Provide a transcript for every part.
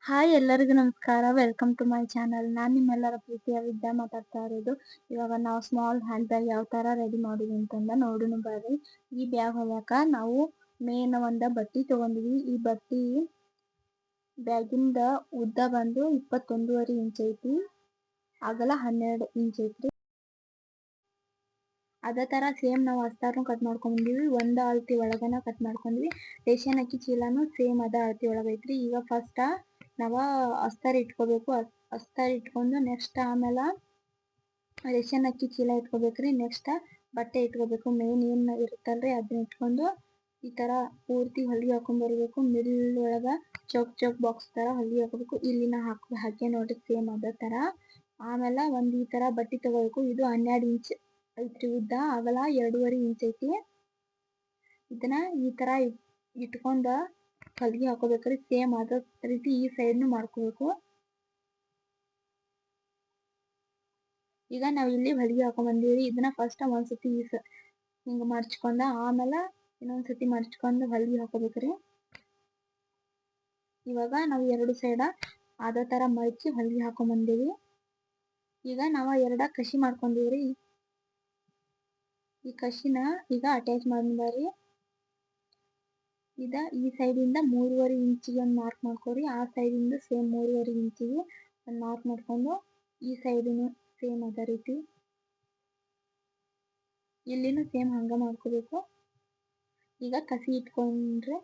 Hi ಎಲ್ಲರಿಗೂ ನಮಸ್ಕಾರ. Welcome to my channel. ನಾನು ನಿಮ್ಮೆಲ್ಲರ ಪ್ರೀತಿಯ ವಿದ್ಯಾ ಮಾತಾಡ್ತಾ ಇರೋದು. ಇವಾಗ ನಾವು ಸ್ಮಾಲ್ ಹ್ಯಾಂಡ್ ಬ್ಯಾಗ್ ಯಾವ ತರ ರೆಡಿ ಮಾಡೋದು ಅಂತಂದ ನೋಡೋಣ ಬರ್ರಿ. ಈ ಬ್ಯಾಗ್ ಹೊಲಕ ನಾವು ಮೇನ್ ಒಂದ ಬಟ್ಟಿ ತಗೊಂಡಿವಿ. ಈ ಬಟ್ಟಿ ಬ್ಯಾಗಿಂದ ಉದ್ದ ಬಂದು 21.5 ಇಂಚ್ ಐತಿ, ಅಗಲ 12 ಇಂಚ್ ಐತ್ರಿ. ಅದೇ ತರ ಸೇಮ್ ನಾವು ಅಸ್ತಾರನು ಕಟ್ ಮಾಡ್ಕೊಂಡಿವಿ, ಒಂದ ಅಳತಿ ಒಳಗನ ಕಟ್ ಮಾಡ್ಕೊಂಡ್ವಿ. ರೇಷನ್ ಅಕ್ಕಿ ಚೀಲಾನು ಸೇಮ್ ಅದ ಅಳತಿ ಒಳಗ ಐತ್ರಿ. ಈಗ ಫಸ್ಟ್ ನಾವ ಅಸ್ತಾರ ಇಟ್ಕೋಬೇಕು. ಅಸ್ತಾರ ಇಟ್ಕೊಂಡು ನೆಕ್ಸ್ಟ್ ಆಮೇಲೆ ರೇಷನ್ ಅಕ್ಕಿ ಚೀಲ ಇಟ್ಕೋಬೇಕ್ರಿ. ನೆಕ್ಸ್ಟ್ ಬಟ್ಟೆ ಇಟ್ಕೋಬೇಕು. ಮೇನ್ ಏನ್ ಇರುತ್ತಲ್ರಿ ಅದನ್ನ ಇಟ್ಕೊಂಡು ಈ ತರ ಪೂರ್ತಿ ಹೊಲಿಗೆ ಹಾಕೊಂಡ್ ಬರ್ಬೇಕು. ಮಿಡಲ್ ಒಳಗ ಚೌಕ್ ಬಾಕ್ಸ್ ತರ ಹೊಲಿಗೆ ಹಾಕೋಬೇಕು. ಇಲ್ಲಿನ ಹಾಕಿ ನೋಡ್ರಿ ಸೇಮ್ ಅದೇ ತರ. ಆಮೇಲೆ ಒಂದ್ ಈ ತರ ಬಟ್ಟೆ ತಗೋಬೇಕು. ಇದು 12 ಇಂಚ್ ಐತ್ರಿ ಉದ್ದ, ಅಗಲ 2.5 ಇಂಚ್ ಐತಿ. ಇದನ್ನ ಈ ತರ ಇಟ್ಕೊಂಡ ಹೊಲಿಗೆ ಹಾಕೋಬೇಕ್ರಿ. ಸೇಮ್ ಅದೇ ರೀತಿ ಈ ಸೈಡ್ನು ಮಾಡ್ಕೋಬೇಕು. ಈಗ ನಾವ್ ಇಲ್ಲಿ ಹೊಲಿಗೆ ಹಾಕೊಂಡ್ ಬಂದಿವ್ರಿ. ಇದನ್ನ ಫಸ್ಟ್ ಒಂದ್ಸತಿ ಹಿಂಗ ಮರ್ಚ್ಕೊಂಡ ಆಮೇಲೆ ಇನ್ನೊಂದ್ಸತಿ ಮರ್ಚ್ಕೊಂಡ್ ಹೊಲಿಗೆ ಹಾಕೋಬೇಕ್ರಿ. ಇವಾಗ ನಾವು ಎರಡು ಸೈಡ ಅದೇ ತರ ಮರ್ಚಿ ಹೊಲಿಗೆ ಹಾಕೊಂಡ್ ಬಂದೇವಿ. ಈಗ ನಾವ ಎರಡ ಕಸಿ ಮಾಡ್ಕೊಂಡಿವ್ರಿ. ಈ ಕಸಿನ ಈಗ ಅಟ್ಯಾಚ್ ಮಾಡ್ಬಾರಿ. ಈ ಸೈಡ್ ಇಂದ 3.5 ಇಂಚಿಗೆ ಒಂದು ಮಾರ್ಕ್ ಮಾಡ್ಕೊರಿ. ಆ ಸೈಡ್ ಇಂದ ಸೇಮ್ 3.5 ಇಂಚಿಗೆ ಒಂದು ಮಾರ್ಕ್ ಮಾಡ್ಕೊಂಡು ಈ ಸೈಡ್ನು ಸೇಮ್ ಅದೇ ರೀತಿ ಇಲ್ಲಿನೂ ಸೇಮ್ ಹಂಗ ಮಾಡ್ಕೋಬೇಕು. ಈಗ ಕಸಿ ಇಟ್ಕೊಂಡ್ರೆ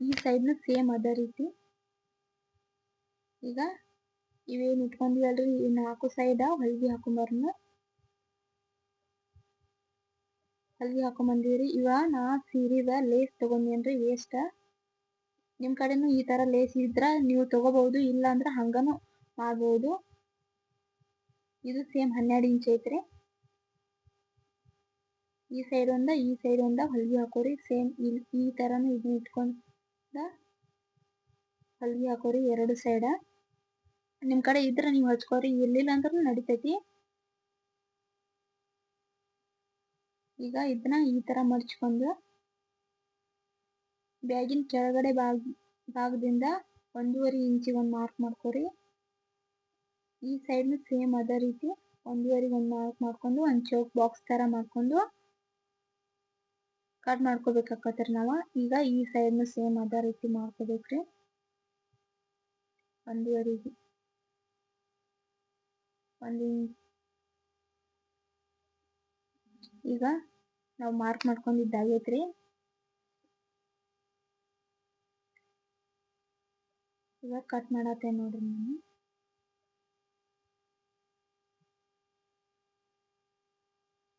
ಈ ಸೈಡ್ನು ಸೇಮ್ ಅದೇ ರೀತಿ. ಈಗ ಇವೇನ್ ಇಟ್ಕೊಂಡಿವಲ್ರಿ ಈ 4 ಸೈಡ್ ಹೊಲಿಗೆ ಹಾಕೊಂಬರ್ನ. ಹೊಲಿಗೆ ಹಾಕೊಂಬಂದಿವ್ರಿ. ಇವ ನಾ ಸೀರಿದ ಲೇಸ್ ತಗೊಂಡೇನ್ರಿ ವೇಸ್ಟ್. ನಿಮ್ ಕಡೆನು ಈ ತರ ಲೇಸ್ ಇದ್ರ ನೀವು ತಗೋಬಹುದು, ಇಲ್ಲ ಅಂದ್ರ ಹಂಗನು ಮಾಡ್ಬೋದು. ಇದು ಸೇಮ್ 12 ಇಂಚ್ ಐತ್ರಿ. ಈ ಸೈಡ್ ಒಂದ ಹೊಲಿಗೆ ಹಾಕೋರಿ. ಸೇಮ್ ಈ ತರಾನು ಇದನ್ನ ಇಟ್ಕೊಂಡ ಹೊಲಿಗೆ ಹಾಕೋರಿ ಎರಡು ಸೈಡ. ನಿಮ್ ಕಡೆ ಇದ್ರ ನೀವ್ ಹಚ್ಕೋರಿ, ಇರ್ಲಿಲ್ಲ ಅಂದ್ರೂ ನಡಿತೈತಿ. ಈಗ ಇದನ್ನ ಈ ತರ ಮರ್ಚ್ಕೊಂಡು ಬ್ಯಾಗಿನ ಕೆಳಗಡೆ ಭಾಗದಿಂದ 1.5 ಇಂಚಿಗೆ ಒಂದು ಮಾರ್ಕ್ ಮಾಡ್ಕೋರಿ. ಈ ಸೈಡ್ನು ಸೇಮ್ ಅದೇ ರೀತಿ 1.5 ಒಂದು ಮಾರ್ಕ್ ಮಾಡ್ಕೊಂಡು ಒಂದು ಚೌಕ್ ಬಾಕ್ಸ್ ತರ ಮಾಡ್ಕೊಂಡು ಕಟ್ ಮಾಡ್ಕೋಬೇಕಾಕತ್ರಿ ನಾವ. ಈಗ ಈ ಸೈಡ್ನು ಸೇಮ್ ಅದೇ ರೀತಿ ಮಾಡ್ಕೋಬೇಕ್ರಿ. 1.5 ಈಗ ನಾವು ಮಾರ್ಕ್ ಮಾಡ್ಕೊಂಡಿದ್ದಾಗೈತ್ರಿ. ಈಗ ಕಟ್ ಮಾಡತ್ತೆ ನೋಡ್ರಿ ನಾನು.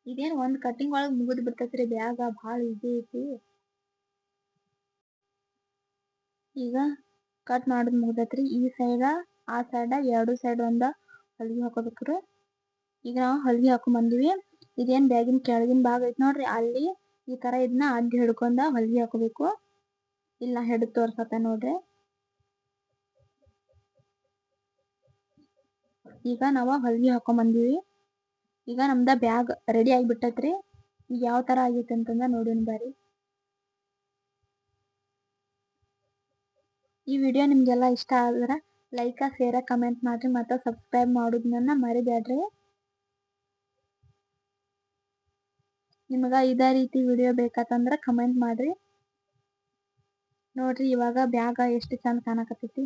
ಇದೇನ್ ಒಂದ್ ಕಟಿಂಗ್ ಒಳಗ್ ಮುಗಿದ್ ಬಿಡ್ತೈತ್ರಿ ಬ್ಯಾಗ, ಭಾಳ ಈಜಿ ಐತಿ. ಈಗ ಕಟ್ ಮಾಡೋದ್ ಮುಗ್ದೈತ್ರಿ. ಈ ಸೈಡ ಆ ಸೈಡ ಎರಡು ಸೈಡ್ ಒಂದ ಹೊಲಿಗೆ ಹಾಕೋಬೇಕ್ರಿ. ಈಗ ನಾವು ಹೊಲಿಗೆ ಹಾಕೊಂಡ್ ಬಂದಿವಿ. ಇದೇನ್ ಬ್ಯಾಗಿನ ಕೆಳಗಿನ ಭಾಗ ಐತಿ ನೋಡ್ರಿ, ಅಲ್ಲಿ ಈ ತರ ಇದನ್ನ ಅಡ್ಡ ಹಿಡ್ಕೊಂಡ ಹೊಲಿಗೆ ಹಾಕೋಬೇಕು. ಇಲ್ಲ ಹಿಡಿದು ತೋರ್ಸತ್ತ ನೋಡ್ರಿ. ಈಗ ನಾವ ಹೊಲಿಗೆ ಹಾಕೊಂಡ್ ಬಂದಿವಿ. ಈಗ ನಮ್ದ ಬ್ಯಾಗ್ ರೆಡಿ ಆಗಿಬಿಟ್ಟೈತ್ರಿ. ಈಗ ಯಾವ ತರ ಆಗೈತಿ ಅಂತಂದ ನೋಡೋಣ ಬರ್ರಿ. ಈ ವಿಡಿಯೋ ನಿಮ್ಗೆಲ್ಲ ಇಷ್ಟ ಆದ್ರ ಲೈಕ್, ಶೇರ್, ಕಮೆಂಟ್ ಮಾಡ್ರಿ. ಮತ್ತು ಸಬ್ಸ್ಕ್ರೈಬ್ ಮಾಡೋದನ್ನ ಮರಿಬೇಡ್ರಿ. ನಿಮಗ ಇದೇ ರೀತಿ ವಿಡಿಯೋ ಬೇಕಂತಂದ್ರ ಕಮೆಂಟ್ ಮಾಡ್ರಿ. ನೋಡ್ರಿ ಇವಾಗ ಬ್ಯಾಗ ಎಷ್ಟು ಚಂದ ಕಾಣಕತ್ತೈತಿ.